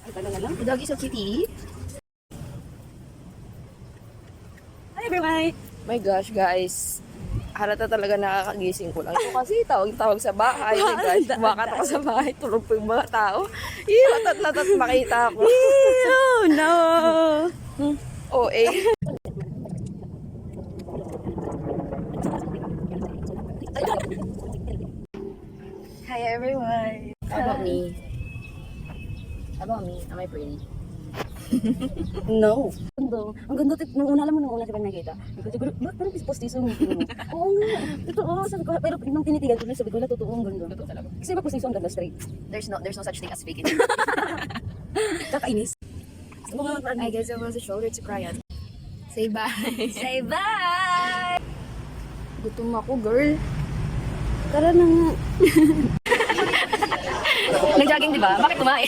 The dog is so kitty. Hi everyone! My gosh guys, halata talaga nakakagising ko lang. Ito kasi tawag sa bahay. My gosh, kumakat ako sa bahay. Tulog po yung mga tao. Latat makita ako. Oh no! Oh eh. Hi everyone! How about me? How about me? Am I pretty? No. Ang ganda. Nung una lang mo, nung una diba nakita. Siguro, parang postiso mo. Oo nga. Totoo. Sabi ko, pero nung tinitigan ko, sabi ko na totoo ang ganda. Totoo talaga. Kasi ba postiso ang ganda straight? There's no such thing as fake. Kakainis. I guess it was a shoulder to cry on. Say bye. Say bye! Gutom ako, girl. Tara na nga. Nag-jogging, di ba? Bakit kumain?